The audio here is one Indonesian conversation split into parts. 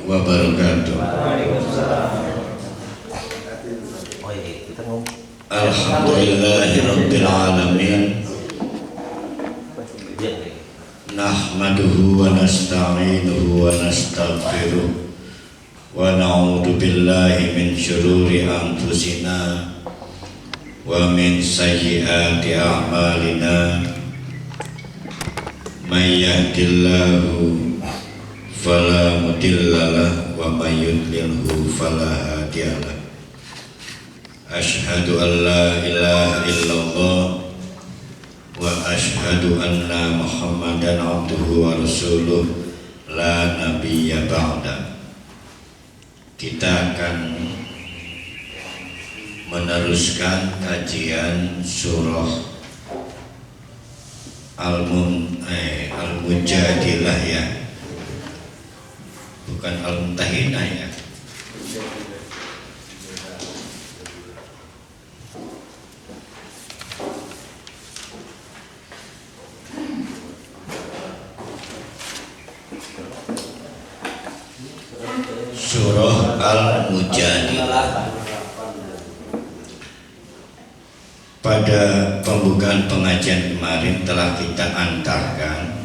wabarakatuh. Alhamdulillahirabbil alamin. Nahmaduhu wa nasta'inuhu wa nastaghfiruh wa na'udzu billahi min syururi anfusina wa min sayyiati a'malina. May yahdihillahu fala mudhillalah wa may yudlilhu fala hadiyalah. Asyhadu an la ilaha illallah wa asyhadu anna Muhammadan abduhu wa rasuluh la nabiyya ba'da. Kita akan meneruskan kajian surah Al-Mujadilah ya, bukan Al-Mumtahinah ya. Surah Al-Mujadilah. Pada pembukaan pengajian kemarin telah kita antarkan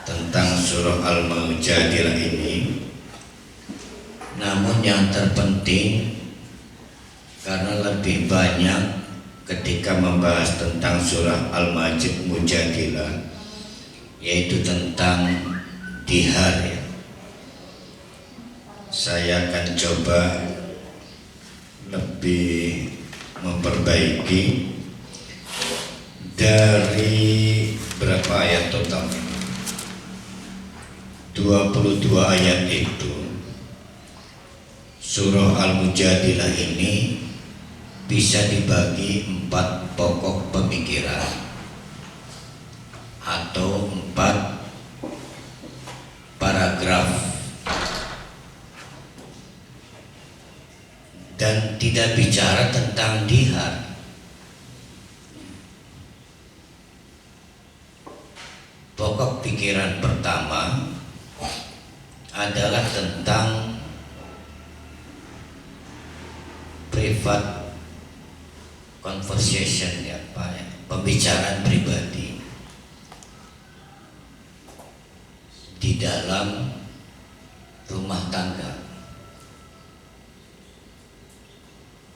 tentang surah Al-Mujadilah ini. Namun yang terpenting, karena lebih banyak ketika membahas tentang surah Al-Mujadilah, yaitu tentang dihar ya. Saya akan coba lebih memperbaiki dari berapa ayat total? 22 ayat itu. Surah Al-Mujadilah ini bisa dibagi 4 pokok pemikiran atau 4 paragraf, dan tidak bicara tentang dihar. Pokok pikiran pertama adalah tentang private conversation ya, pembicaraan pribadi di dalam rumah tangga,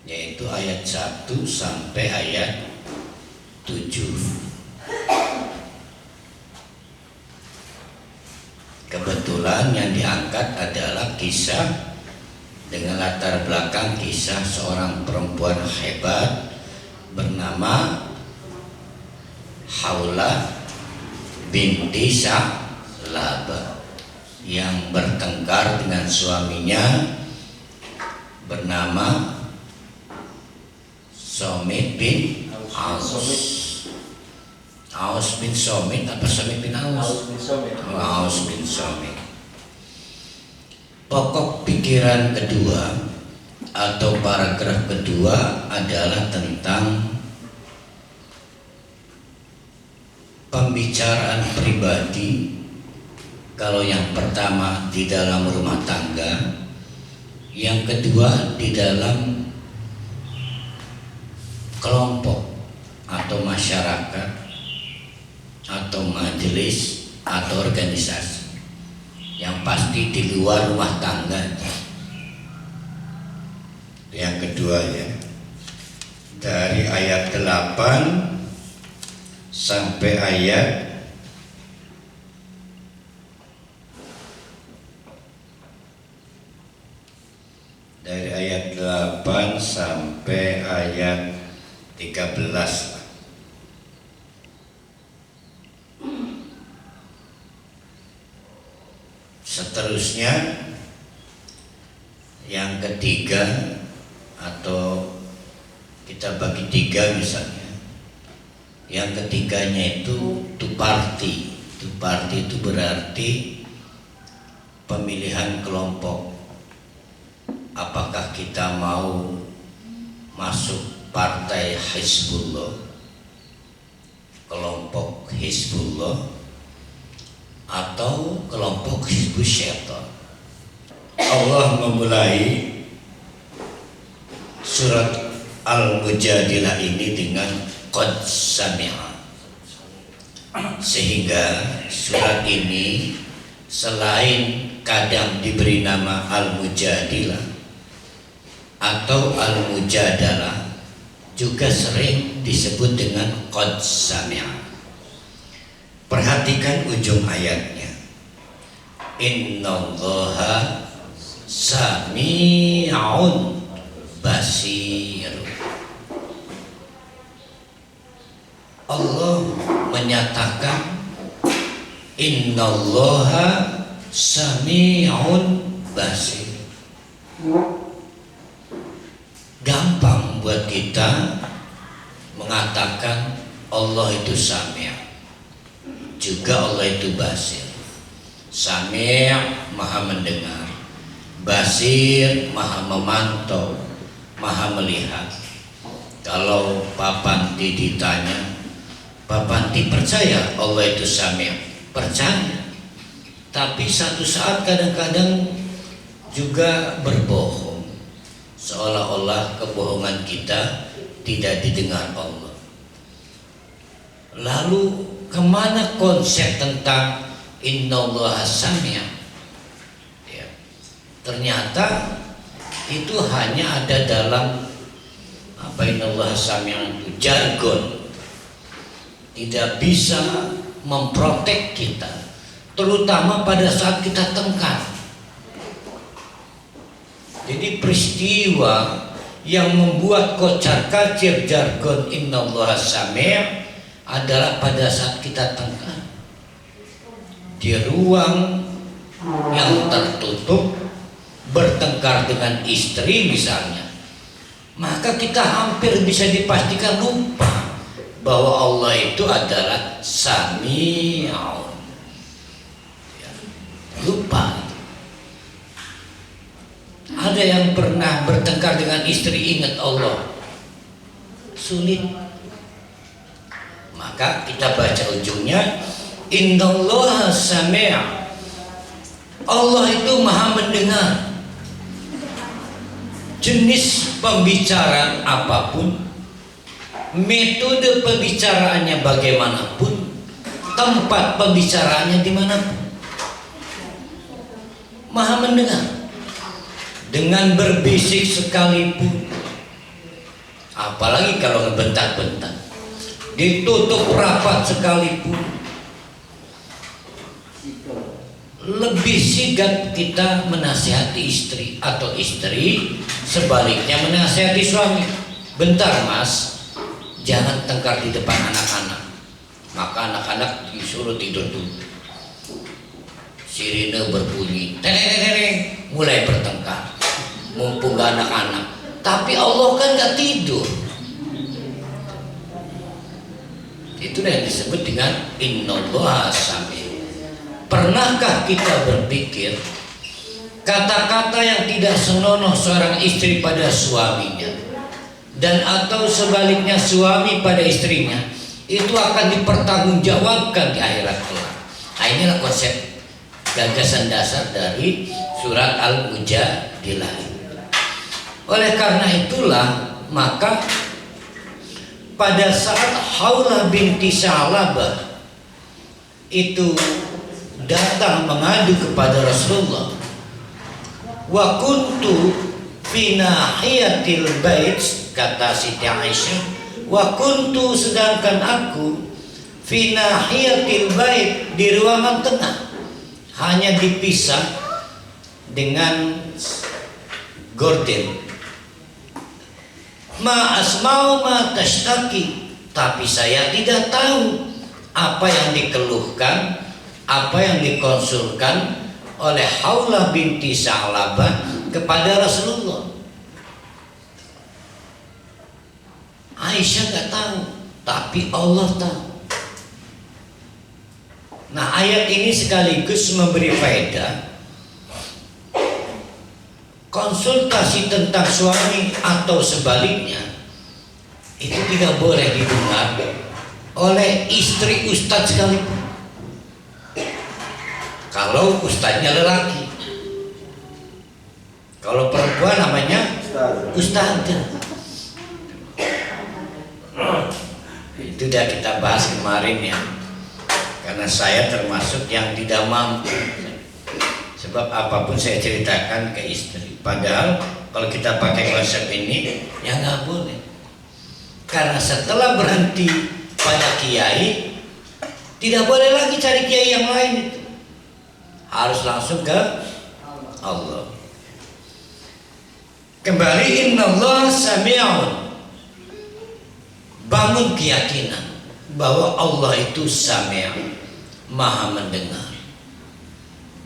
yaitu ayat 1 sampai ayat 7. Kebetulan yang diangkat adalah kisah dengan latar belakang kisah seorang perempuan hebat bernama Haulah binti Sa'labah yang bertengkar dengan suaminya bernama Somit bin Aus. Aus bin Somit apa Somit bin Aus? Aus bin Somit. Pokok pikiran kedua atau paragraf kedua adalah tentang pembicaraan pribadi. Kalau yang pertama di dalam rumah tangga, yang kedua di dalam kelompok atau masyarakat atau majelis atau organisasi, yang pasti di luar rumah tangga. Yang kedua ya, dari ayat 8 sampai ayat dari ayat 8 sampai ayat 13. Seterusnya yang ketiga, atau kita bagi 3 misalnya. Yang ketiganya itu to party. To party itu berarti pemilihan kelompok. Apakah kita mau masuk partai Hizbullah, kelompok Hizbullah, atau kelompok Hizbus Syaitan. Allah memulai surat Al-Mujadilah ini dengan qad sami'a, sehingga surat ini selain kadang diberi nama Al-Mujadilah atau Al-Mujadalah, juga sering disebut dengan qad sami'a. Perhatikan ujung ayatnya, innallaha sami'un basir. Allah menyatakan innallaha sami'un basir. Gampang buat kita mengatakan Allah itu sami', juga Allah itu basir. Sami' maha mendengar, basir maha memantau, maha melihat. Kalau Pak Panti ditanya, Pak Panti percaya Allah itu sami'? Percaya. Tapi satu saat kadang-kadang juga berbohong, seolah-olah kebohongan kita tidak didengar Allah. Lalu kemana konsep tentang innallaha sami'? Ya, ternyata itu hanya ada dalam innallaha sami', itu jargon, tidak bisa memprotek kita, terutama pada saat kita tengkar. Jadi peristiwa yang membuat kocar-kacir jargon innallaha sami' adalah pada saat kita tengkar di ruang yang tertutup, bertengkar dengan istri misalnya, maka kita hampir bisa dipastikan lupa bahwa Allah itu adalah sami'un. Ya, lupa. Ada yang pernah bertengkar dengan istri ingat Allah? Sulit. Maka kita baca ujungnya, innallaha sami'. Allah itu maha mendengar. Jenis pembicaraan apapun, metode pembicaraannya bagaimanapun, tempat pembicaraannya dimanapun, maha mendengar. Dengan berbisik sekalipun, apalagi kalau ngebentak-bentak, ditutup rapat sekalipun, lebih sigap kita menasihati istri, atau istri sebaliknya menasihati suami. Bentar mas, jangan tengkar di depan anak-anak. Maka anak-anak disuruh tidur dulu. Sirine berbunyi, tereng, mulai bertengkar. Mumpung gak anak-anak, tapi Allah kan gak tidur. Itulah yang disebut dengan innallaha sami'. Pernahkah kita berpikir kata-kata yang tidak senonoh seorang istri pada suaminya, dan atau sebaliknya suami pada istrinya, itu akan dipertanggungjawabkan di akhirat kelak? Nah, inilah konsep gagasan dasar dari surat Al-Mujadilah. Oleh karena itulah, maka pada saat Haulah binti Sa'labah itu datang mengadu kepada Rasulullah, wa kuntu fi nahiyatil bait, kata Siti Aisyah, wa kuntu, sedangkan aku fi nahiyatil bait, di ruangan tengah, hanya dipisah dengan gorden. Ma asma'u ma tashtaki, tapi saya tidak tahu apa yang dikeluhkan, apa yang dikonsulkan oleh Haulah binti Sa'labah kepada Rasulullah. Aisyah nggak tahu, tapi Allah tahu. Nah, ayat ini sekaligus memberi faedah, konsultasi tentang suami atau sebaliknya itu tidak boleh didengar oleh istri ustadz sekalipun. kalau ustadznya lelaki. Kalau perempuan namanya ustadzah. Itu sudah kita bahas kemarin ya. Karena saya termasuk yang tidak mampu. Sebab apapun saya ceritakan ke istri. Padahal kalau kita pakai konsep ini, ya nggak boleh. Karena setelah berhenti pada kiai, tidak boleh lagi cari kiai yang lain itu. Harus langsung ke Allah. Kembali, innallaha sami'un. Bangun keyakinan bahwa Allah itu sami', maha mendengar.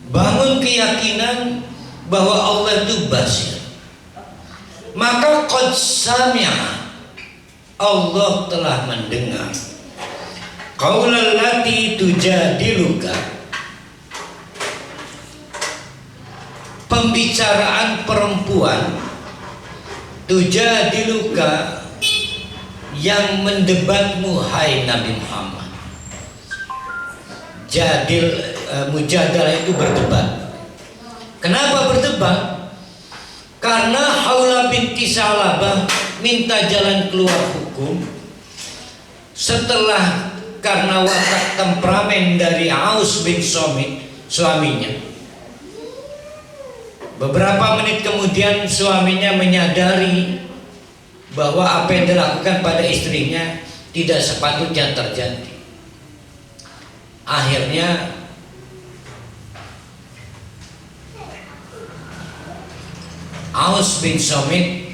Bangun keyakinan bahwa Allah itu basir. Maka qad sami'a, Allah telah mendengar qaulal lati tujadiluka, pembicaraan perempuan tujadiluka yang mendebatmu hai Nabi Muhammad. Mujadalah itu berdebat. Kenapa berdebat? Karena Haula binti Salabah minta jalan keluar hukum setelah karena watak temperamen dari Aus bin Somit, suaminya. Beberapa menit kemudian suaminya menyadari bahwa apa yang dilakukan pada istrinya tidak sepatutnya terjadi. Akhirnya Aus bin Somit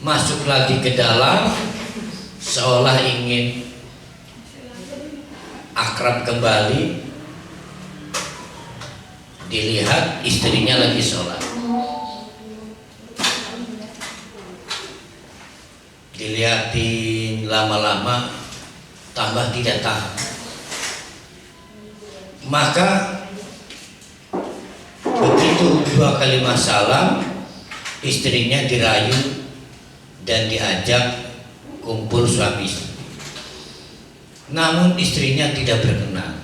masuk lagi ke dalam seolah ingin akrab kembali. Dilihat istrinya lagi sholat. Dilihatin lama-lama tambah tidak tahan. Maka begitu 2 kalimat salam, istrinya dirayu dan diajak kumpul suami istri. Namun istrinya tidak berkenan.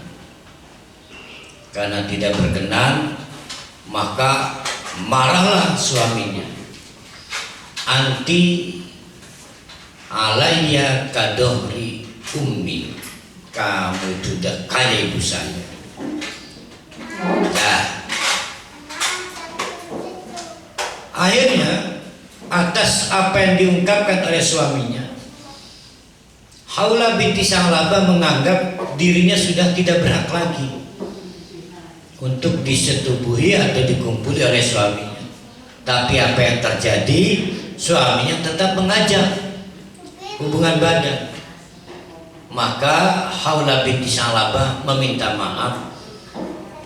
Karena tidak berkenan, maka marahlah suaminya. Anti alayya kadohri ummi, kamu sudah kayak ibu saya. Nah, akhirnya atas apa yang diungkapkan oleh suaminya, Haula binti Salabah menganggap dirinya sudah tidak berhak lagi untuk disetubuhi atau dikumpuli oleh suaminya. Tapi apa yang terjadi, suaminya tetap mengajak hubungan badan. Maka Haula binti Salabah meminta maaf.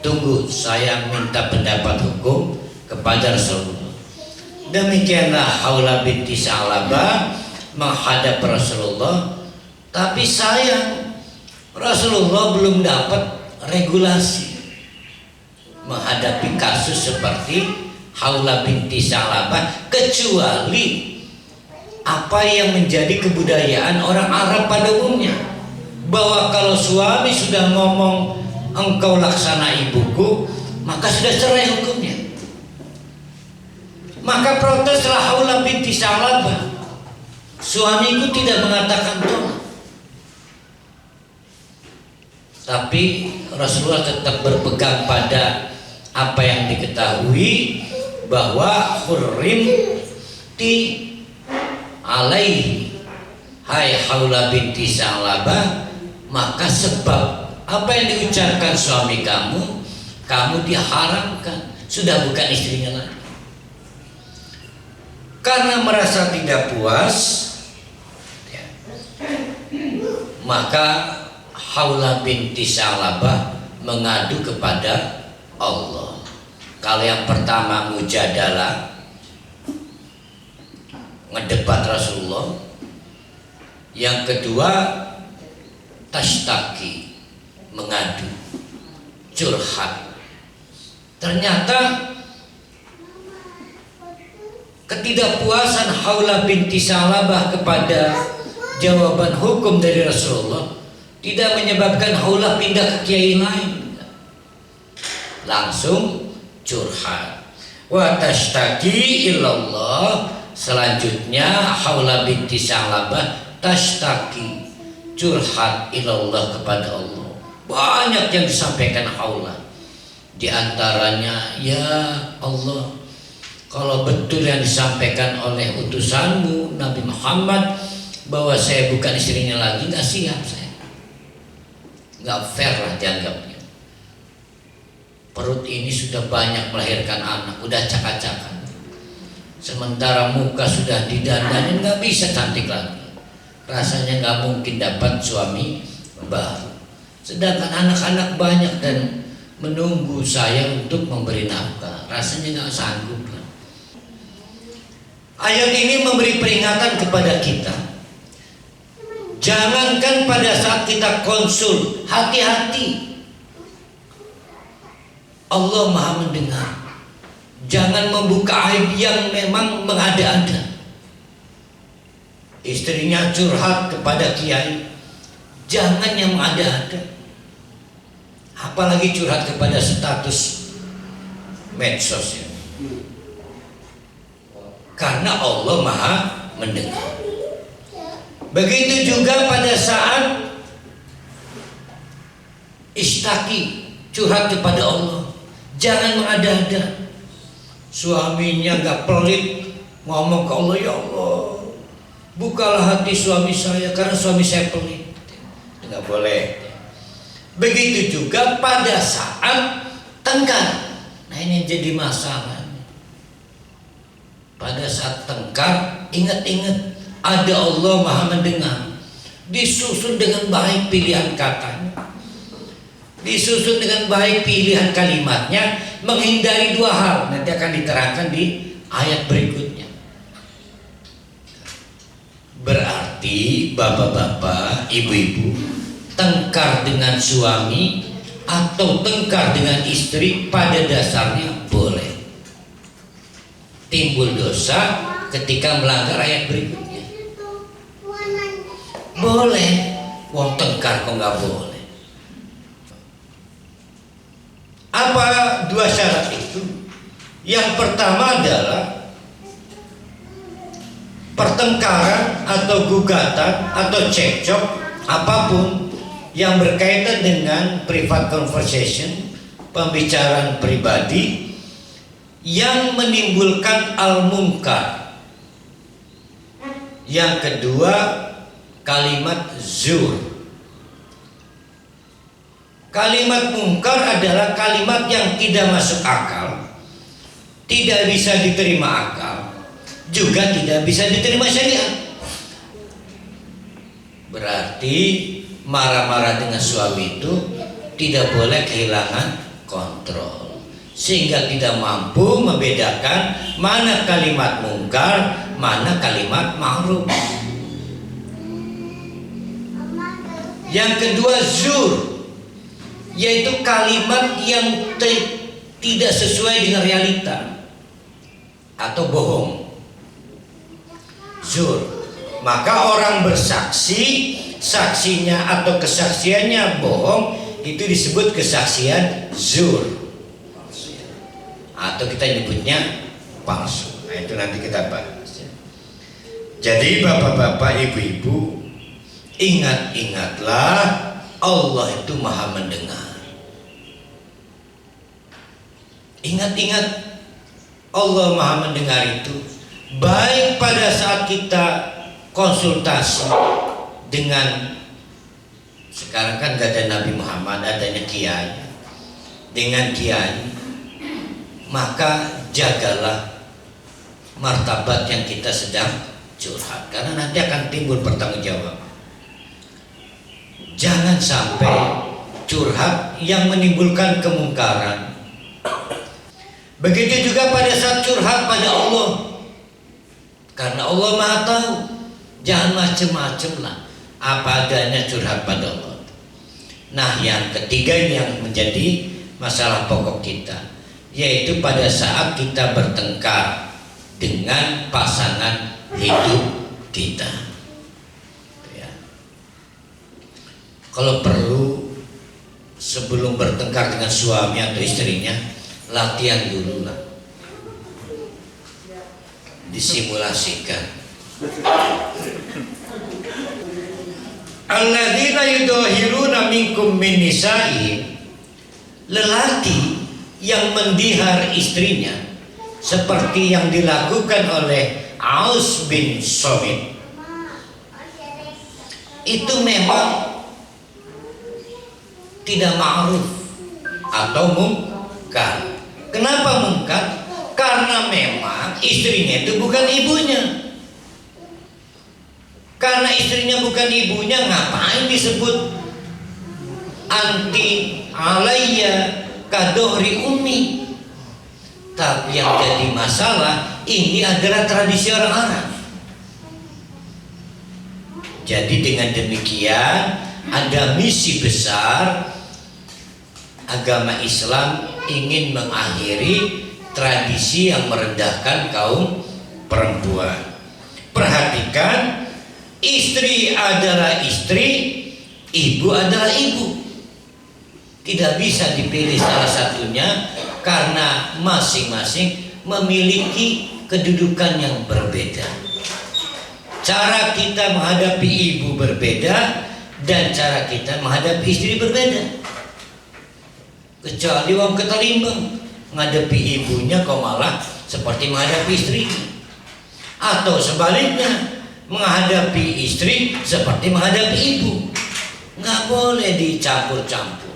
Tunggu, saya minta pendapat hukum kepada Rasulullah. Demikianlah Haula binti Salabah menghadap Rasulullah. Tapi sayang, Rasulullah belum dapat regulasi menghadapi kasus seperti Haula binti Salabah, kecuali apa yang menjadi kebudayaan orang Arab pada umumnya, bahwa kalau suami sudah ngomong engkau laksana ibuku, maka sudah cerai hukumnya. Maka proteslah Haula binti Salabah, suamiku tidak mengatakan tolak. Tapi Rasulullah tetap berpegang pada apa yang diketahui, bahwa hurrim ti alaihi, hai Haula binti Salabah, maka sebab apa yang diucapkan suami kamu, kamu diharamkan, sudah bukan istrinya lagi. Karena merasa tidak puas, ya, maka Haula binti Salabah mengadu kepada Allah. Kalau yang pertama mujadalah, ngedebat Rasulullah. Yang kedua tashtaki, mengadu, curhat. Ternyata ketidakpuasan Haula binti Salabah kepada jawaban hukum dari Rasulullah tidak menyebabkan Haula pindah ke kiai lain. langsung curhat. Wa tashtaki ilallah, selanjutnya Haula binti Sa'labah tashtaki, curhat ilallah kepada Allah. Banyak yang disampaikan Haula, di antaranya, ya Allah, kalau betul yang disampaikan oleh utusanmu Nabi Muhammad bahwa saya bukan istrinya lagi, nggak siap saya, nggak fair lah dianggapnya. Perut ini sudah banyak melahirkan anak, udah acak-acakan, sementara muka sudah didandanin, nggak bisa cantik lagi, rasanya nggak mungkin dapat suami baru. Sedangkan anak-anak banyak dan menunggu saya untuk memberi nafkah, rasanya nggak sanggup lah. Ayat ini memberi peringatan kepada kita, jangankan pada saat kita konsul, hati-hati. Allah Maha mendengar. Jangan membuka aib yang memang mengada-ada. Istrinya curhat kepada kiai, jangan yang mengada-ada. Apalagi curhat kepada status medsos ya. Karena Allah Maha mendengar. Begitu juga pada saat ishtaki, curhat kepada Allah, jangan mengada-ada. Suaminya gak pelit, ngomong ke Allah, ya Allah, bukalah hati suami saya karena suami saya pelit. Gak boleh. Begitu juga pada saat tengkar. Nah ini jadi masalah. Pada saat tengkar, ingat-ingat ada Allah Maha mendengar. Disusun dengan baik pilihan katanya, disusun dengan baik pilihan kalimatnya, menghindari dua hal. Nanti akan diterangkan di ayat berikutnya. Berarti bapak-bapak, ibu-ibu, tengkar dengan suami atau tengkar dengan istri pada dasarnya boleh. Timbul dosa ketika melanggar ayat berikutnya. Boleh. Wong tengkar kok nggak boleh? Apa dua syarat itu? Yang pertama adalah pertengkaran atau gugatan atau cekcok apapun yang berkaitan dengan private conversation, pembicaraan pribadi yang menimbulkan al-munkar. Yang kedua, kalimat zur. Kalimat mungkar adalah kalimat yang tidak masuk akal, tidak bisa diterima akal, juga tidak bisa diterima syariat. Berarti marah-marah dengan suami itu tidak boleh kehilangan kontrol, sehingga tidak mampu membedakan mana kalimat mungkar, mana kalimat ma'ruf. Yang kedua, zur, yaitu kalimat yang tidak sesuai dengan realita atau bohong. Zur, maka orang bersaksi, saksinya atau kesaksiannya bohong, itu disebut kesaksian zur, atau kita nyebutnya palsu. Nah, itu nanti kita bahas. Jadi bapak-bapak, ibu-ibu, ingat-ingatlah Allah itu Maha mendengar. Ingat-ingat Allah Maha mendengar itu baik pada saat kita konsultasi dengan, sekarang kan gak ada Nabi Muhammad, adanya kiai. Dengan kiai, maka jagalah martabat yang kita sedang curhat, karena nanti akan timbul pertanggungjawab. Jangan sampai curhat yang menimbulkan kemungkaran. Begitu juga pada saat curhat pada Allah, karena Allah Maha tahu. Jangan macem-macem lah, apa adanya curhat pada Allah. Nah, yang ketiga yang menjadi masalah pokok kita, yaitu pada saat kita bertengkar dengan pasangan hidup kita. Kalau perlu sebelum bertengkar dengan suami atau istrinya, latihan dulu lah, disimulasikan. Alladzina yudahiruna minkum min nisa'ihim, lelaki yang mendihar istrinya seperti yang dilakukan oleh Aus bin Somit, itu memang tidak ma'ruf atau mungkar. Kenapa mungkar? Karena memang istrinya itu bukan ibunya. Karena istrinya bukan ibunya, ngapain disebut anti alayya kadohri umi? Tapi yang jadi masalah ini adalah tradisi orang Arab. Jadi dengan demikian ada misi besar agama Islam ingin mengakhiri tradisi yang merendahkan kaum perempuan. Perhatikan, istri adalah istri, ibu adalah ibu. Tidak bisa dipilih salah satunya karena masing-masing memiliki kedudukan yang berbeda. Cara kita menghadapi ibu berbeda dan cara kita menghadapi istri berbeda. Kecuali wong ketelimbang, menghadapi ibunya kok malah seperti menghadapi istrinya. Atau sebaliknya, menghadapi istri seperti menghadapi ibu. Nggak boleh dicampur-campur.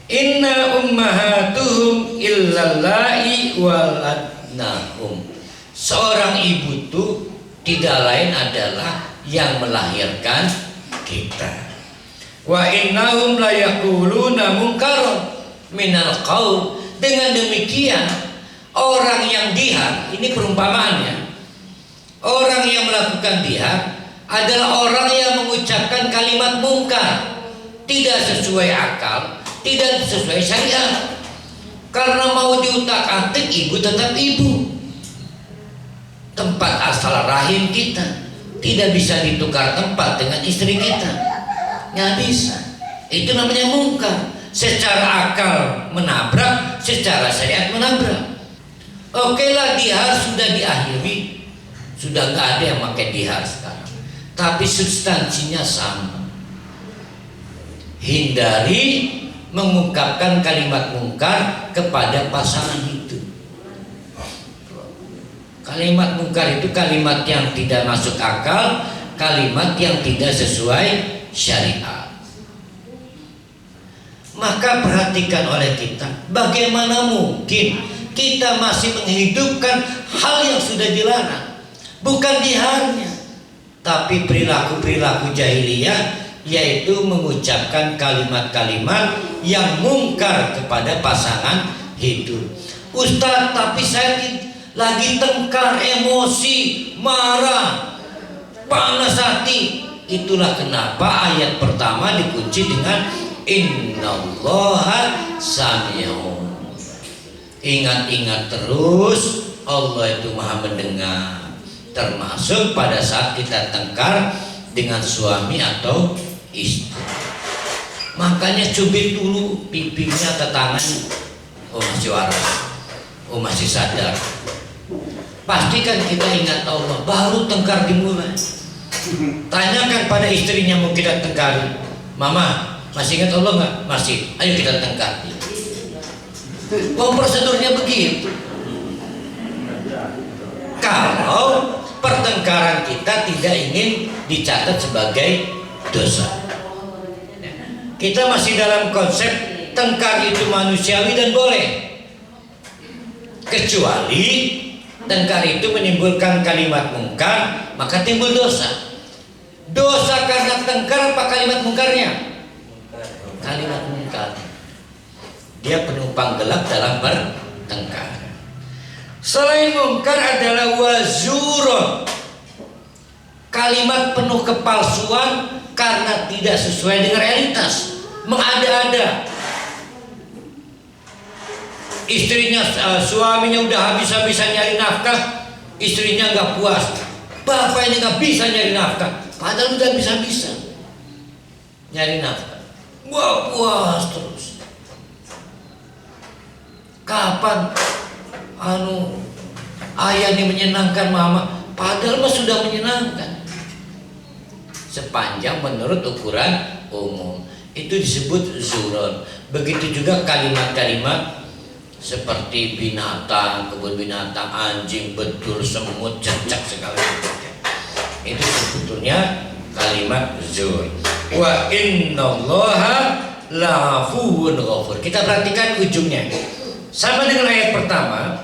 Inna ummahatuhum illallai waladnahum. Seorang ibu itu tidak lain adalah yang melahirkan kita. Wa innahum la yaquluna munkaron minal qaul. Dengan demikian orang yang dihar, ini perumpamaannya, orang yang melakukan dihar adalah orang yang mengucapkan kalimat mungkar, tidak sesuai akal, tidak sesuai syariat. Karena mau diutak-atik, ibu tetap ibu, tempat asal rahim kita tidak bisa ditukar tempat dengan istri kita, nggak bisa. Itu namanya mungkar. Secara akal menabrak, secara syariat menabrak. Oke lah, dihar sudah diakhiri, sudah nggak ada yang pakai dihar sekarang, tapi substansinya sama. Hindari mengungkapkan kalimat mungkar kepada pasangan itu. Kalimat mungkar itu kalimat yang tidak masuk akal, kalimat yang tidak sesuai syariat. Maka perhatikan oleh kita, bagaimana mungkin kita masih menghidupkan hal yang sudah dilarang. Bukan diharnya, tapi perilaku-perilaku jahiliyah, yaitu mengucapkan kalimat-kalimat yang mungkar kepada pasangan hidup. Ustaz, tapi saya lagi tengkar, emosi, marah, panas hati. Itulah kenapa ayat pertama dikunci dengan innallaha sami'un. Ingat-ingat terus, Allah itu maha mendengar, termasuk pada saat kita tengkar dengan suami atau istri. Makanya cubit dulu pipinya atau tangannya. Oh masih waras, oh masih sadar. Pastikan kita ingat Allah, baru tengkar dimulai. Tanyakan pada istrinya mau kita tengkari, mama masih ingat Allah nggak? Masih. Ayo kita tengkar. Oh prosedurnya begitu. Kalau pertengkaran kita tidak ingin dicatat sebagai dosa, kita masih dalam konsep tengkar itu manusiawi dan boleh, kecuali tengkar itu menimbulkan kalimat mungkar, maka timbul dosa. Dosa karena tengkar apa kalimat mungkarnya? Kalimat mungkar. Dia penumpang gelap dalam bertengkar. Selain mungkar adalah wazurun, kalimat penuh kepalsuan karena tidak sesuai dengan realitas, mengada-ada. Istrinya, suaminya udah habis-habisan nyari nafkah, istrinya nggak puas. Bapak ini nggak bisa nyari nafkah, padahal udah bisa-bisa nyari nafkah. Wah, puas terus. Kapan ayah ini menyenangkan mama? Padahal mah sudah menyenangkan. Sepanjang menurut ukuran umum. Itu disebut zuron. Begitu juga kalimat-kalimat seperti binatang, kebun binatang, anjing, betul, semut, cecak segala macam. Itu sebetulnya kalimat zur. Wa innallaha la'afuwun ghafur. Kita perhatikan ujungnya. Sama dengan ayat pertama,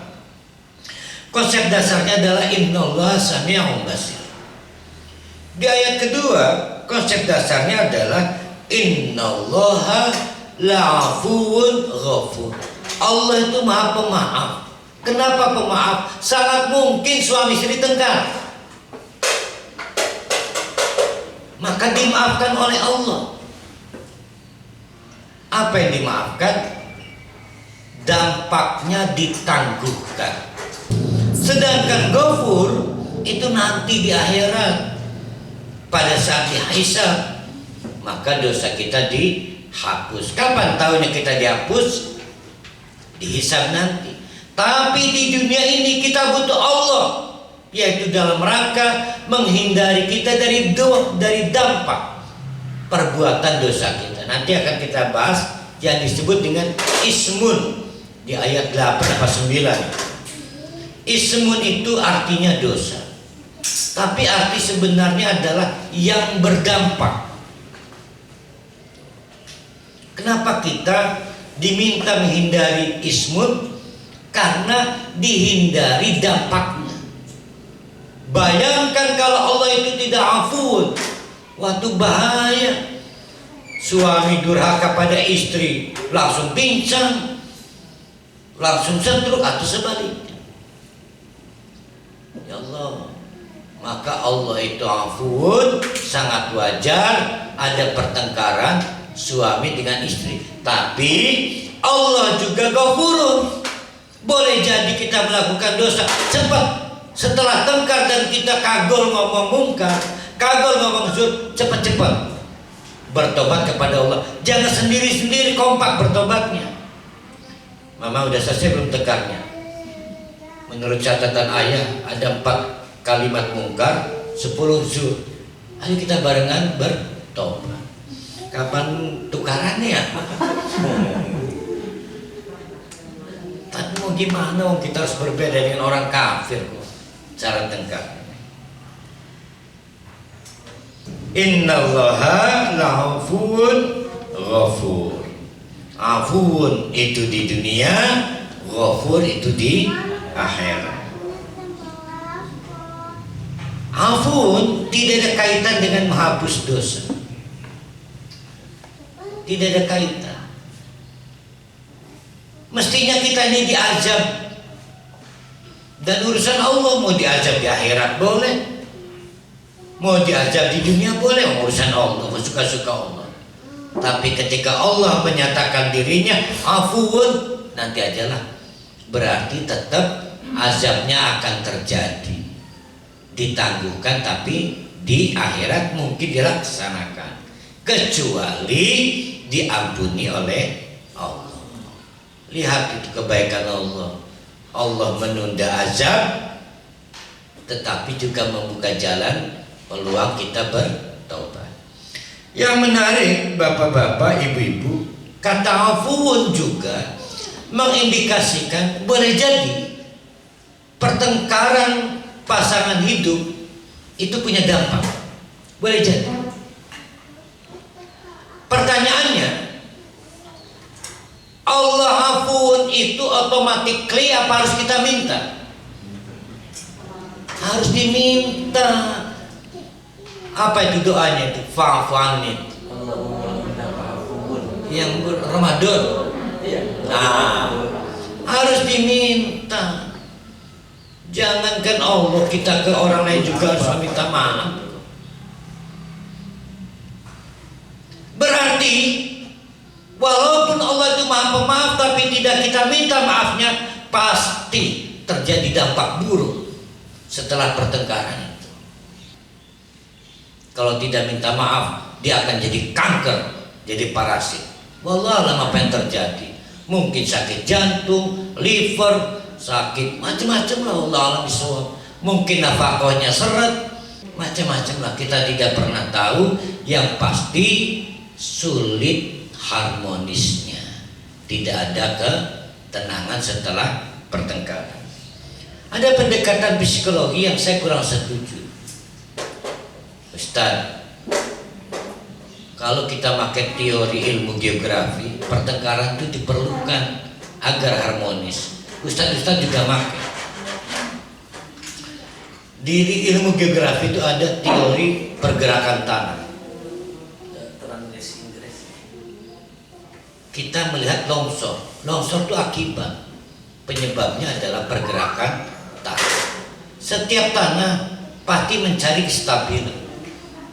konsep dasarnya adalah innallaha sami'un basir. Di ayat kedua, konsep dasarnya adalah innallaha la'afuwun ghafur. Allah itu maha pemaaf. Kenapa pemaaf? Sangat mungkin suami istri tengkar, maka dimaafkan oleh Allah. Apa yang dimaafkan? Dampaknya ditangguhkan. Sedangkan ghafur itu nanti di akhirat, pada saat dihisab, maka dosa kita dihapus. Kapan tahunya kita dihapus? Dihisab nanti. Tapi di dunia ini kita butuh Allah, yaitu dalam rangka menghindari kita dari dampak perbuatan dosa kita. Nanti akan kita bahas yang disebut dengan ismun di ayat 8 atau 9. Ismun itu artinya dosa, tapi arti sebenarnya adalah yang berdampak. Kenapa kita diminta menghindari ismun? Karena dihindari dampaknya. Bayangkan kalau Allah itu tidak afuun, waktu bahaya. Suami durhaka pada istri, langsung pincang, langsung stroke atau sebaliknya. Ya Allah, maka Allah itu afuun, sangat wajar ada pertengkaran suami dengan istri. Tapi Allah juga ghafurun. Boleh jadi kita melakukan dosa cepat, setelah tengkar dan kita kagul ngomong mungkar, kagul ngomong zur, cepat-cepat bertobat kepada Allah. Jangan sendiri-sendiri, kompak bertobatnya. Mama udah selesai belum tekarnya? Menurut catatan ayah ada 4 kalimat mungkar, 10 zur. Ayo kita barengan bertobat. Kapan tukarannya ya? Tapi mau gimana, kita harus berbeda dengan orang kafir kok cara tengkar. Innallaha la'afuwun ghafur. Afuun itu di dunia, ghafur itu di akhirat. Afuun tidak ada kaitan dengan menghapus dosa, tidak ada kaitan. Mestinya kita ini diazab, dan urusan Allah. Mau diazab di akhirat boleh, mau diazab di dunia boleh, urusan Allah, suka-suka Allah. Tapi ketika Allah menyatakan dirinya afuun, nanti ajalah, berarti tetap azabnya akan terjadi, ditangguhkan, tapi di akhirat mungkin dilaksanakan, kecuali diampuni oleh Allah. Lihat itu kebaikan Allah. Allah menunda azab, tetapi juga membuka jalan peluang kita bertobat. Yang menarik bapak-bapak, ibu-ibu, kata afuun juga mengindikasikan boleh jadi pertengkaran pasangan hidup itu punya dampak. Boleh jadi. Pertanyaannya, Allah afuun itu otomatis apa harus kita minta? Harus diminta. Apa itu doanya itu? Fa'fu anni. Yang Ramadan. Nah, harus diminta. Jangankan Allah, kita ke orang lain juga harus minta maaf. Berarti walaupun Allah itu maha pemaaf, tapi tidak kita minta maafnya, pasti terjadi dampak buruk setelah pertengkaran itu. Kalau tidak minta maaf, dia akan jadi kanker jadi parasit. Wallah alam apa yang terjadi? Mungkin sakit jantung, liver, sakit macam-macam lah, Allah alam bisawab. Mungkin nafkahnya seret, macam-macam lah, kita tidak pernah tahu. Yang pasti sulit harmonisnya, tidak ada ketenangan setelah pertengkaran. Ada pendekatan psikologi yang saya kurang setuju, Ustaz. Kalau kita pakai teori ilmu geografi, pertengkaran itu diperlukan agar harmonis. Ustaz-ustaz juga pakai. Di ilmu geografi itu ada teori pergerakan tanah. Kita melihat longsor. Longsor itu akibat. Penyebabnya adalah pergerakan tanah. Setiap tanah pasti mencari kestabilan.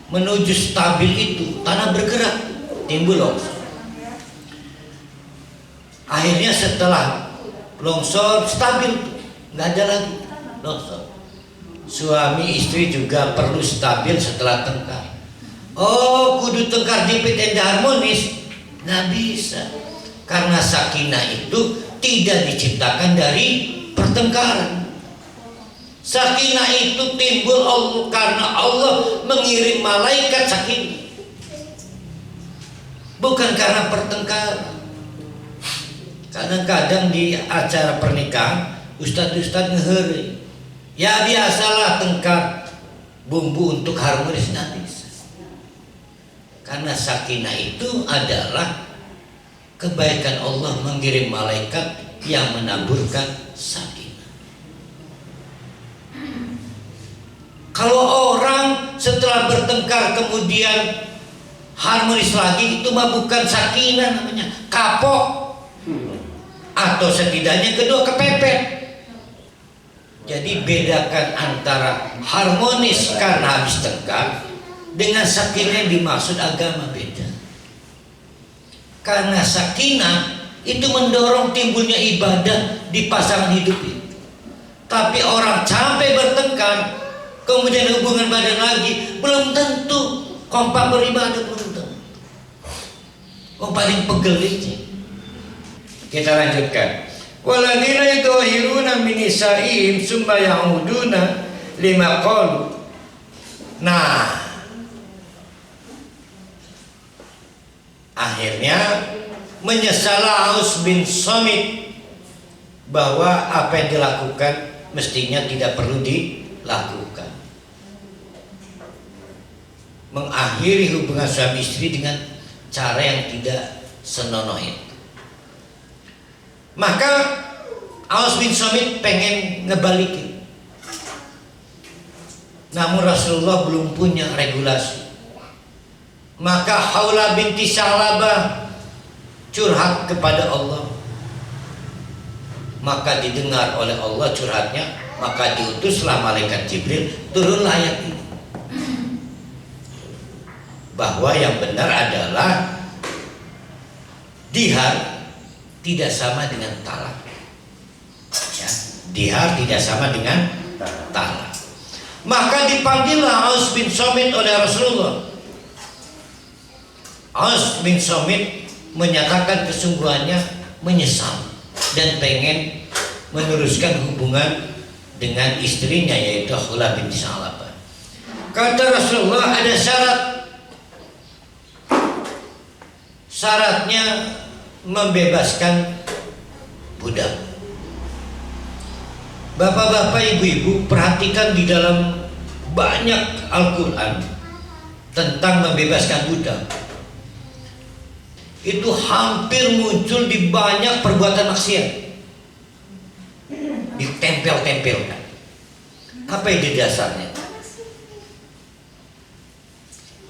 Menuju stabil itu tanah bergerak, timbul longsor. Akhirnya setelah longsor stabil, nggak ada lagi longsor. Suami istri juga perlu stabil setelah tengkar. Oh, kudu tengkar dipit enda harmonis, nggak bisa. Karena sakinah itu tidak diciptakan dari pertengkaran. Sakinah itu timbul Allah karena Allah mengirim malaikat sakinah, bukan karena pertengkaran. Kadang-kadang di acara pernikahan ustadz-ustadz ngeheri, ya biasalah tengkar, bumbu untuk harmonis, nggak bisa. Karena sakinah itu adalah kebaikan Allah mengirim malaikat yang menaburkan sakinah. Kalau orang setelah bertengkar kemudian harmonis lagi, itu mah bukan sakinah namanya, kapok. Atau setidaknya kedua kepepet. Jadi bedakan antara harmonis karena habis tengkar dengan sakinah yang dimaksud agama, beda. Karena sakinah itu mendorong timbulnya ibadah di pasangan hidup itu. Tapi orang sampai bertengkar kemudian hubungan badan lagi, belum tentu kompak beribadah, belum tentu. Oh, paling pegel itu. Kita lanjutkan. Waladina yudhahiruna min nisa'ihim summa ya'uduna lima qalu. Nah, akhirnya menyesal Aus bin Samit bahwa apa yang dilakukan mestinya tidak perlu dilakukan. Mengakhiri hubungan suami istri dengan cara yang tidak senonoh itu. Maka Aus bin Samit pengen ngebalikin, namun Rasulullah belum punya regulasi. Maka Haula binti Sa'labah curhat kepada Allah. Maka didengar oleh Allah curhatnya, maka diutuslah malaikat Jibril, turunlah ayat ini, bahwa yang benar adalah dihar tidak sama dengan talak. Ya, dihar tidak sama dengan talak. Maka dipanggillah Aus bin Samit oleh Rasulullah. Aus bin Samit menyatakan kesungguhannya menyesal dan pengen meneruskan hubungan dengan istrinya, yaitu Khula binti Sa'labah. Kata Rasulullah, ada syarat. Syaratnya membebaskan budak. Bapak-bapak, ibu-ibu, perhatikan di dalam banyak Al-Quran tentang membebaskan budak. Itu hampir muncul di banyak perbuatan maksiat, ditempel-tempelkan. Apa ide dasarnya?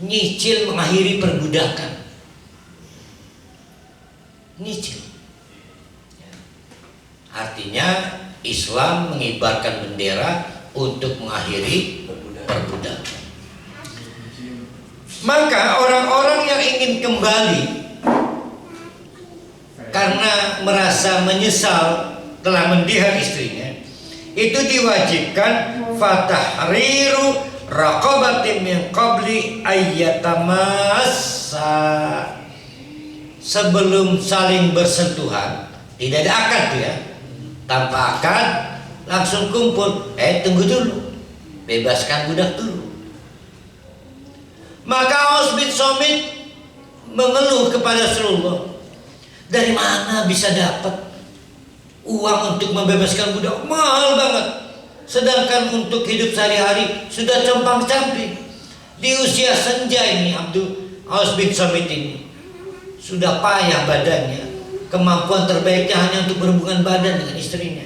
Nyicil mengakhiri perbudakan. Nyicil. Artinya Islam mengibarkan bendera untuk mengakhiri perbudakan. Maka orang-orang yang ingin kembali karena merasa menyesal telah mendihar istrinya, itu diwajibkan fatahriru raqabatin min qabli ayyatamassa. sebelum saling bersentuhan, tidak ada akad ya. Tanpa akad langsung kumpul. Tunggu dulu, bebaskan budak dulu. Maka Aus bin Somit mengeluh kepada Rasulullah, dari mana bisa dapat uang untuk membebaskan budak? Mahal banget. Sedangkan untuk hidup sehari-hari sudah compang-camping. Di usia senja ini Aus bin Somit ini sudah payah badannya. Kemampuan terbaiknya hanya untuk berhubungan badan dengan istrinya.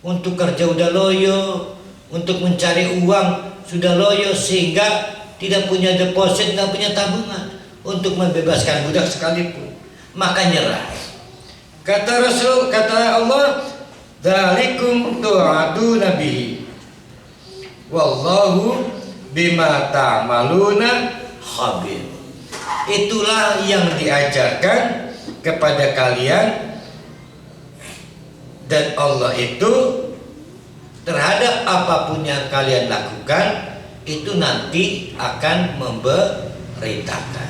Untuk kerja udah loyo, untuk mencari uang sudah loyo, sehingga tidak punya deposit, tidak punya tabungan untuk membebaskan budak sekalipun. Maka nyerah. Kata Rasul, kata Allah, dzalikum tu'aduna bihi wallahu bima ta'maluna khabir. Itulah yang diajarkan kepada kalian, dan Allah itu terhadap apapun yang kalian lakukan itu nanti akan memberitakan.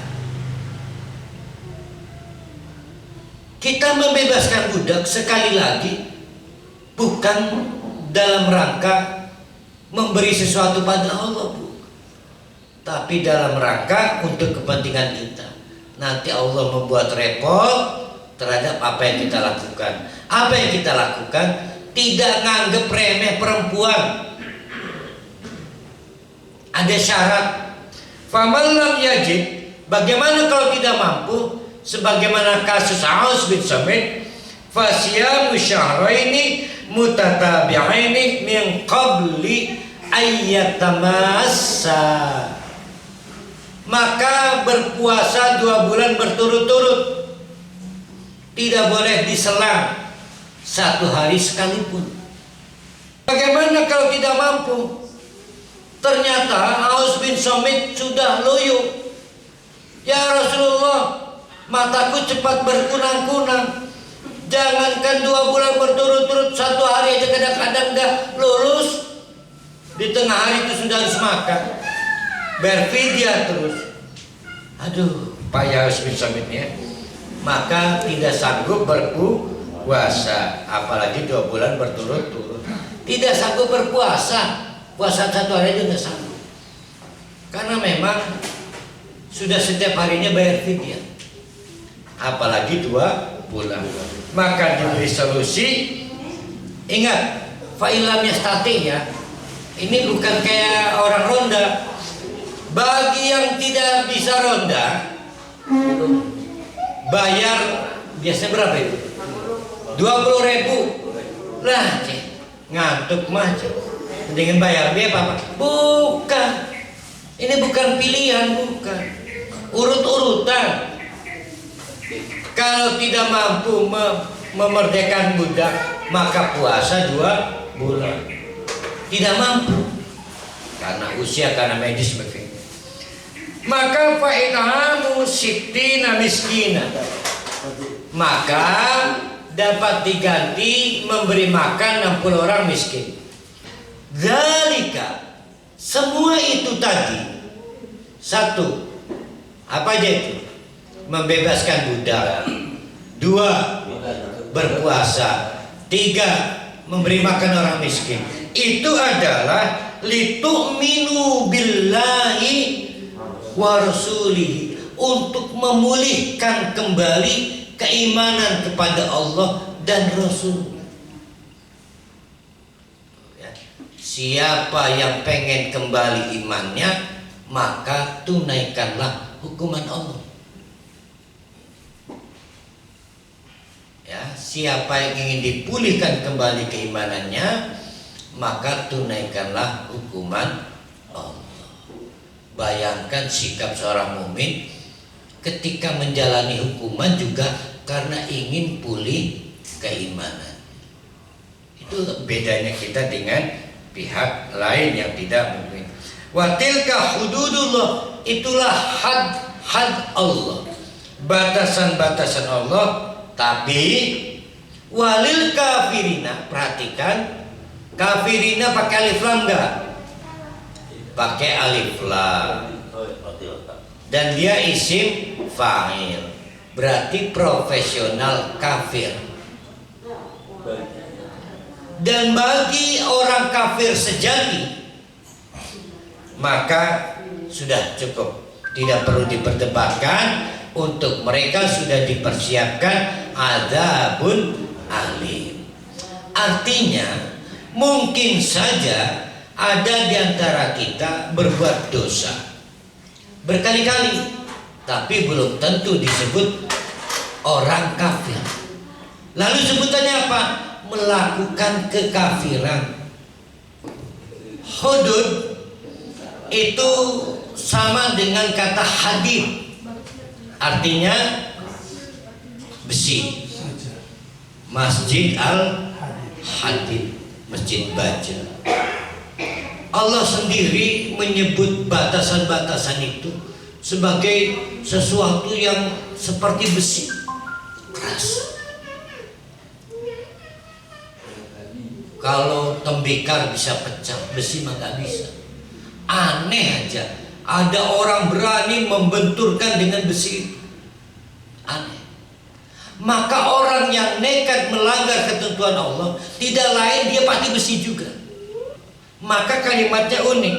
Kita membebaskan budak sekali lagi bukan dalam rangka memberi sesuatu pada Allah, Bu, tapi dalam rangka untuk kepentingan kita. Nanti Allah membuat repot terhadap apa yang kita lakukan. Apa yang kita lakukan tidak nganggep remeh perempuan. Ada syarat. Faman lam yajid, bagaimana kalau tidak mampu? Sebagaimana kasus Aus bin Somit, fasyamu syahraini mutatabi'aini min qabli ayyatamassa, maka berpuasa 2 bulan berturut-turut, tidak boleh diselang 1 hari sekalipun. Bagaimana kalau tidak mampu? Ternyata Aus bin Somit sudah loyo. Ya Rasulullah, mataku cepat berkunang-kunang. Jangankan 2 bulan berturut-turut, 1 hari aja kadang-kadang gak lulus. Di tengah hari itu sudah harus makan, berfidyah terus. Aduh, payah Aus bin Somit ya. Maka tidak sanggup berpuasa, apalagi 2 bulan berturut-turut. Tidak sanggup berpuasa, puasa 1 hari aja nggak sanggup. Karena memang sudah setiap harinya bayar fidyah, apalagi 2 bulan. Maka diberi solusi. Ingat, fa'ilam yastati ya. Ini bukan kayak orang ronda. Bagi yang tidak bisa ronda, bayar biasanya berapa itu? 20.000. Lah, ngantuk mah. Dengan bayar dia apa? Bukan. Ini bukan pilihan, bukan. Urut-urutan. Kalau tidak mampu memerdekakan budak, maka puasa 2 bulan. Tidak mampu karena usia, karena medis sebagainya, maka fa'inamu sittina miskina, maka dapat diganti memberi makan 60 orang miskin. Dzalika, semua itu tadi. 1, apa aja itu? Membebaskan budak. 2, berpuasa. 3, memberi makan orang miskin. Itu adalah litu'minu billahi wa rasulihi, untuk memulihkan kembali keimanan kepada Allah dan Rasul. Siapa yang pengen kembali imannya, maka tunaikanlah hukuman Allah. Ya, siapa yang ingin dipulihkan kembali keimanannya, maka tunaikanlah hukuman Allah. Bayangkan sikap seorang mukmin ketika menjalani hukuman juga karena ingin pulih keimanan. Itu bedanya kita dengan pihak lain yang tidak mungkin. Wa tilka hududullah, itulah had Allah, batasan-batasan Allah. Tapi walil kafirina, perhatikan, kafirina pakai alif lam enggak? Pakai alif lam. Dan dia isim fa'il. berarti profesional kafir. Dan bagi orang kafir sejati, maka sudah cukup, tidak perlu diperdebatkan. Untuk mereka sudah dipersiapkan adzabun alim. Artinya mungkin saja ada di antara kita berbuat dosa berkali-kali, tapi belum tentu disebut orang kafir. Lalu sebutannya apa? Melakukan kekafiran. Hudud itu sama dengan kata hadid, artinya besi. Masjid al-hadid, masjid baja. Allah sendiri menyebut batasan-batasan itu sebagai sesuatu yang seperti besi keras. Kalau tembikar bisa pecah, besi mah nggak bisa. Aneh aja, ada orang berani membenturkan dengan besi itu. Aneh. Maka orang yang nekat melanggar ketentuan Allah, tidak lain dia pasti besi juga. Maka kalimatnya unik.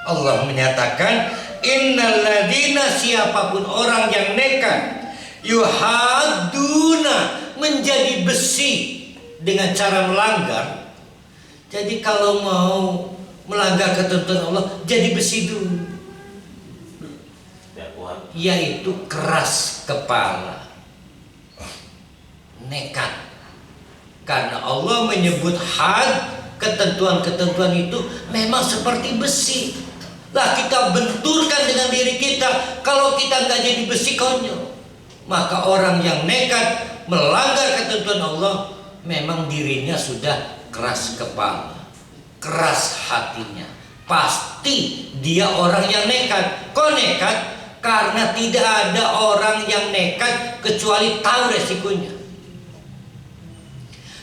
Allah menyatakan, innalladzina, siapapun orang yang nekat, yuhadduna, menjadi besi dengan cara melanggar. Jadi kalau mau melanggar ketentuan Allah, jadi besi dulu, yaitu keras kepala, nekat. Karena Allah menyebut had, ketentuan-ketentuan itu memang seperti besi. Lah kita benturkan dengan diri kita, kalau kita nggak jadi besi konyol. Maka orang yang nekat melanggar ketentuan Allah, memang dirinya sudah keras kepala, keras hatinya. Pasti dia orang yang nekat. Kok nekat? Karena tidak ada orang yang nekat kecuali tahu resikonya.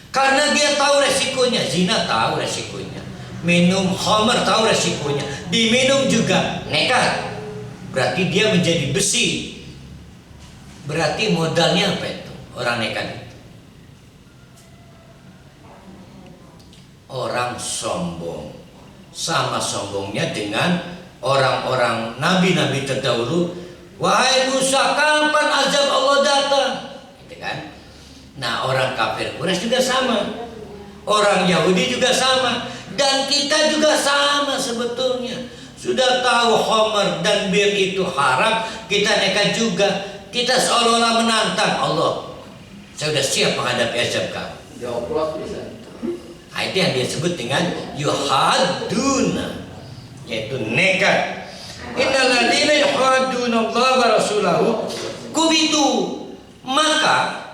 Karena dia tahu resikonya. Zina tahu resikonya, minum khamr tahu resikonya, diminum juga nekat. Berarti dia menjadi besi. Berarti modalnya apa itu orang nekat itu? Orang sombong. Sama sombongnya dengan orang-orang nabi-nabi terdahulu. Wahai Musa, kapan azab Allah datang? Gitu kan? Nah, orang kafir Quraisy juga sama, orang Yahudi juga sama, dan kita juga sama sebetulnya. Sudah tahu khamr dan bir itu haram, kita nekat juga. Kita seolah-olah menantang Allah. Saya sudah siap menghadapi azab kamu. Jawab bisa. Nah, itu yang dia sebut dengan yuhaduna, yaitu nekat. Innalladzina yuhaduna Allah wa rasulahu kubitu. Maka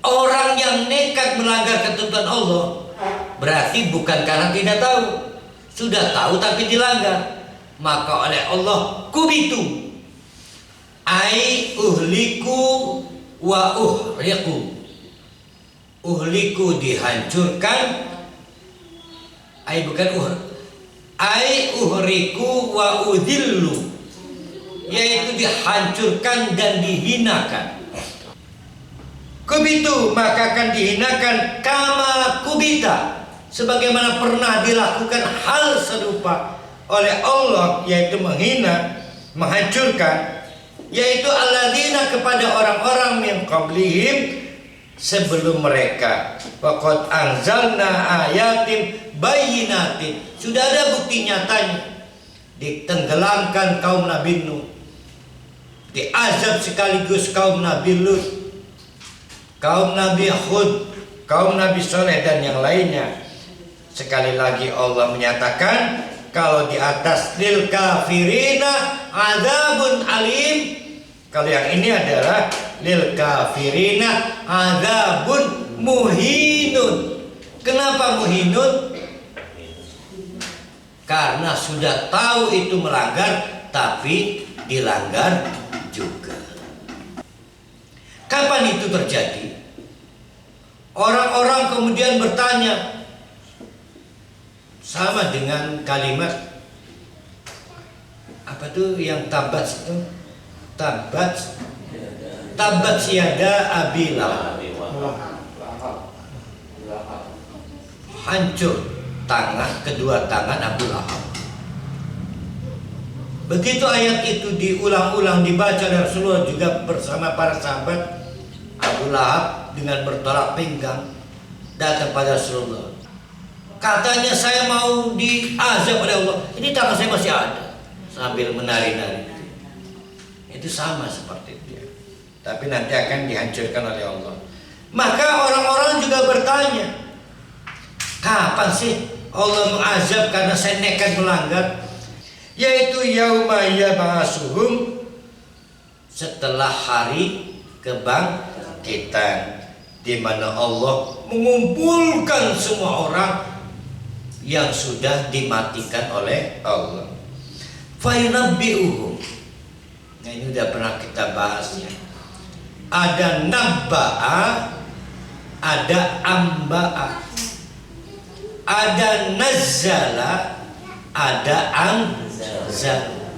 orang yang nekat melanggar ketentuan Allah, berarti bukan karena tidak tahu, sudah tahu tapi dilanggar. Maka oleh Allah kubitu, ai uhliku wa uhriqu. Uhliku dihancurkan, ai bukan ai uhriku wa udhillu, yaitu dihancurkan dan dihinakan. Kubitu, maka akan dihinakan, kama kubita, sebagaimana pernah dilakukan hal serupa oleh Allah, yaitu menghina, menghancurkan, yaitu alladzina, kepada orang-orang min qablihim, sebelum mereka. Waqad anzalna ayatin bayyinatin, sudah ada bukti nyatanya. Ditenggelamkan kaum Nabi Nuh, diazab sekaligus kaum Nabi Lut, kaum Nabi Hud, kaum Nabi Soleh, dan yang lainnya. Sekali lagi Allah menyatakan, kalau di atas lil kafirina adzabun alim, kalau yang ini adalah lil kafirina adzabun muhinun. Kenapa muhinun? Karena sudah tahu itu melanggar, tapi dilanggar juga. Kapan itu terjadi? Orang-orang kemudian bertanya, sama dengan kalimat apa tuh yang tabat itu? Tabat Tabat yada Abi Lahab. Hancur kedua tangan Abu Lahab. Begitu ayat itu diulang-ulang dibaca oleh Rasulullah juga bersama para sahabat, Abu Lahab dengan bertolak pinggang datang pada Rasulullah. Katanya, saya mau diazab oleh Allah. Ini tangan saya masih ada, sambil menari-nari. Itu sama seperti dia, tapi nanti akan dihancurkan oleh Allah. Maka orang-orang juga bertanya, kapan sih Allah mengazab karena saya nekat melanggar? Yaitu yauma yab'asuhum, setelah hari kebangkitan, di mana Allah mengumpulkan semua orang yang sudah dimatikan oleh Allah. Fa yunabbi'uhum. Nah, ini udah pernah kita bahas ya. Ada nabba'a, ada amba'a, ada nazzala, ada anzala.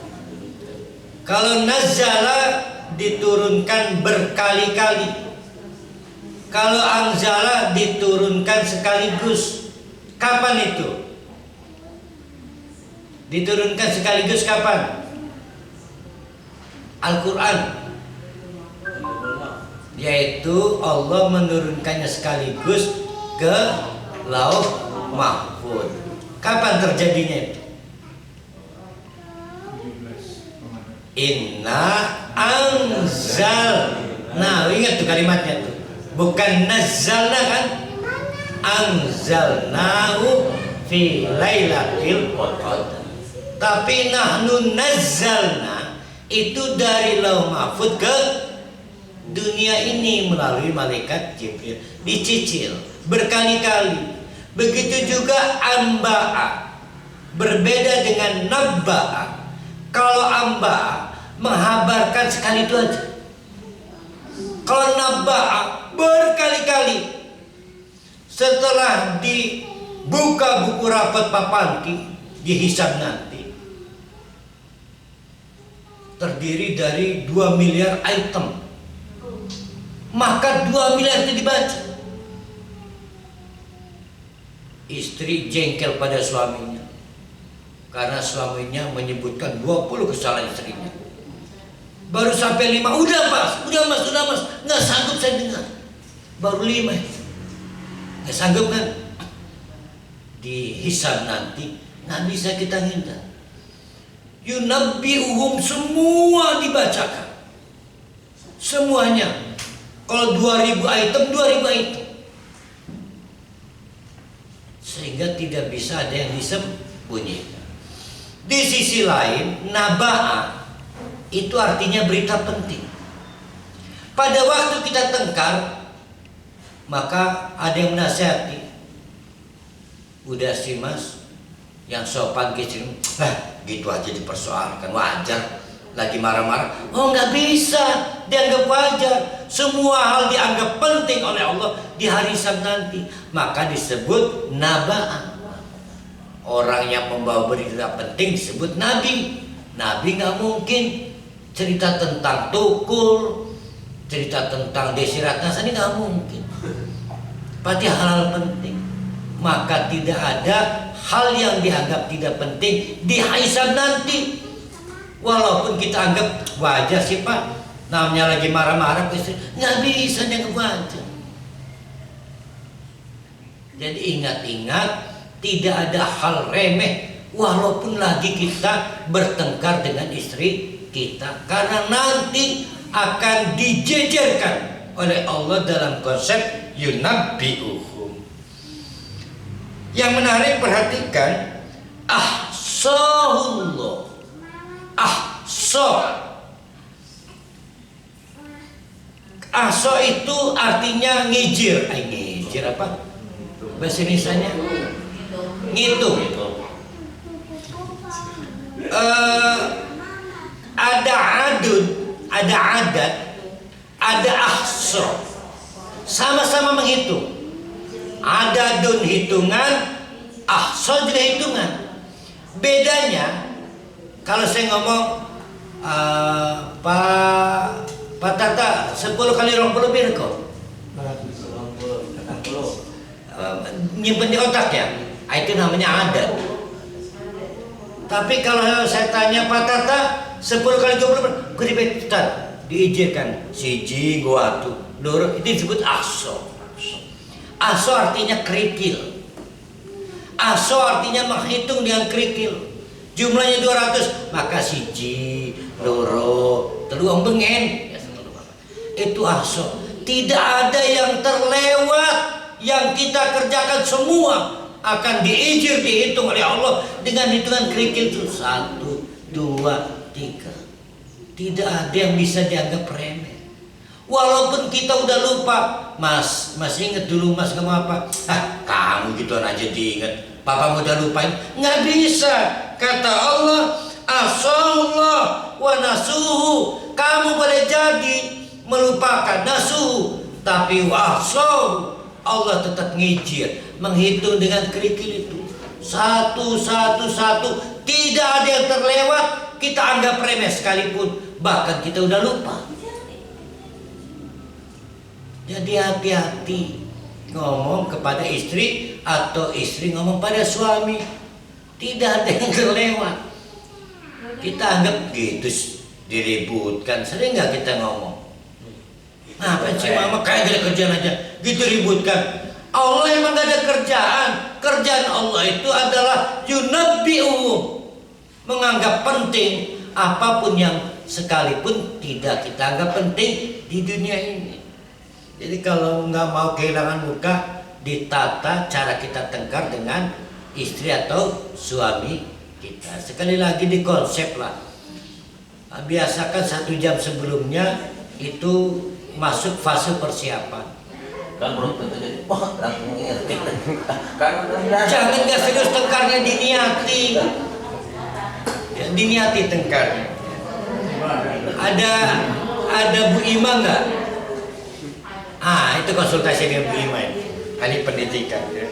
Kalau nazzala diturunkan berkali-kali, kalau anzala diturunkan sekaligus. Kapan itu? Diturunkan sekaligus kapan? Al-Quran, yaitu Allah menurunkannya sekaligus ke Lauh Mahfuz. Kapan terjadinya itu? Inna anzalna. Ingat tuh kalimatnya tuh. Bukan nazzalna kan? Anzalnahu fi lailatul qadar. Tapi nahnu nazzalna itu dari Lauh Mahfuz ke dunia ini melalui malaikat Jibril, dicicil berkali-kali. Begitu juga amba'a, berbeda dengan nabba'a. Kalau amba'a menghabarkan sekali itu aja. Kalau nabba'a berkali-kali. Setelah dibuka buku rapat Papanti, dihisab nanti, terdiri dari 2 miliar item. Maka 2 miliar itu dibaca. Istri jengkel pada suaminya karena suaminya menyebutkan 20 kesalahan istrinya. Baru sampai 5, udah mas, nggak sanggup saya dengar. Baru 5, nggak sanggup kan? Dihisab nanti, nggak bisa kita hindar. Yunabbi'uhum, semua dibacakan, semuanya. Kalau 2000 item, 2000 item. Sehingga tidak bisa ada yang disembunyikan. Di sisi lain, naba'a itu artinya berita penting. Pada waktu kita tengkar, maka ada yang menasihati. Udah sih mas, yang sopan gitu, gitu aja dipersoalkan, wajar. Lagi marah-marah, oh nggak bisa dianggap wajar. Semua hal dianggap penting oleh Allah di hari hisab nanti, maka disebut naba'ah. Orang yang membawa berita penting disebut nabi. Nabi nggak mungkin cerita tentang tukul, cerita tentang Desi Ratnasari, nggak mungkin. Pasti hal-hal penting. Maka tidak ada hal yang dianggap tidak penting di hisab nanti. Walaupun kita anggap wajar sih pak, namanya lagi marah-marah ke istri, nggak bisa dianggap wajar. Jadi ingat-ingat, tidak ada hal remeh walaupun lagi kita bertengkar dengan istri kita, karena nanti akan dijejerkan oleh Allah dalam konsep yunabbi'uhum. Yang menarik perhatikan, ahsahullah. Ahsa itu artinya ngijir. Ngijir apa? Bahasa Indonesianya ngitung. Ada adud, ada adat, ada ahsa. Sama-sama menghitung. Adadun hitungan, ahsa juga hitungan. Bedanya, kalau saya ngomong Pak Patata 10 kali 20 birko. Nyimpen di otak ya. Itu namanya adat. Tapi kalau saya tanya patata 10 kali 20 kuribetan diizinkan siji gua tuh loro itu disebut aso. Aso artinya kerikil. Aso artinya menghitung dengan kerikil. Jumlahnya 200, maka siji, loro, telu bengen. Itu aso. Tidak ada yang terlewat, yang kita kerjakan semua akan dihitung oleh Allah dengan hitungan kerikil itu 1, 2, 3. Tidak ada yang bisa dianggap remeh. Walaupun kita udah lupa, Mas inget dulu Mas kamu apa? Kamu gitu aja diinget. Papa udah lupain, nggak bisa. Kata Allah, asallah wa nasuhu. Kamu boleh jadi melupakan nasuhu, tapi wasau Allah tetap ngijir, menghitung dengan kerikil itu. Satu. Tidak ada yang terlewat, kita anggap remeh sekalipun. Bahkan kita udah lupa. Jadi hati-hati ngomong kepada istri atau istri ngomong pada suami. Tidak ada yang terlewat. Kita anggap gitu diributkan. Sering nggak kita ngomong? Apa sih mama kayak gak ada kerjaan aja gitu ributkan. Allah emang gak ada kerjaan. Kerjaan Allah itu adalah yunabbi'u, menganggap penting apapun yang sekalipun tidak kita anggap penting di dunia ini. Jadi kalau nggak mau kehilangan muka, ditata cara kita tengkar dengan istri atau suami kita. Sekali lagi dikonsep lah. Biasakan 1 jam sebelumnya itu masuk fase persiapan. Kan belum tentu jadi langsung ngerti. Jangan nggak serius tengkarnya diniati. Ya, diniati tengkarnya. Ada Bu Ima nggak? Itu konsultasi dengan Bu Ima. Ini pendidikan. Ya.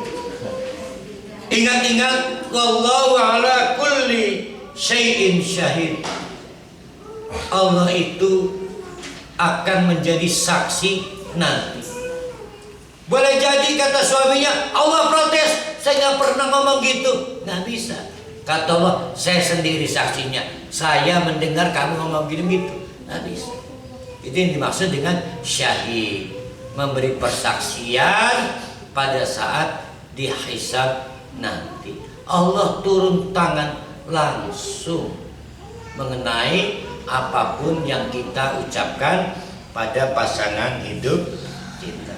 Ingat-ingat, wallahu ala kulli syai'in syahid. Allah itu akan menjadi saksi nanti. Boleh jadi kata suaminya, Allah protes, saya nggak pernah ngomong gitu. Nggak bisa. Kata Allah, saya sendiri saksinya. Saya mendengar kamu ngomong gitu. Nggak bisa. Itu yang dimaksud dengan syahid, memberi persaksian pada saat dihisab nanti. Allah turun tangan langsung mengenai apapun yang kita ucapkan pada pasangan hidup kita.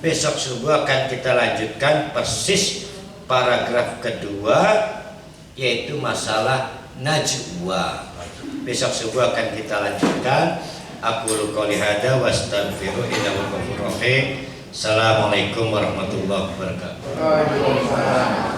Besok subuh akan kita lanjutkan persis paragraf kedua, yaitu masalah najwa. Besok subuh akan kita lanjutkan. Aqulu qouli hadza wa astaghfiru innahu ghafurur rahim. Assalamualaikum warahmatullahi wabarakatuh.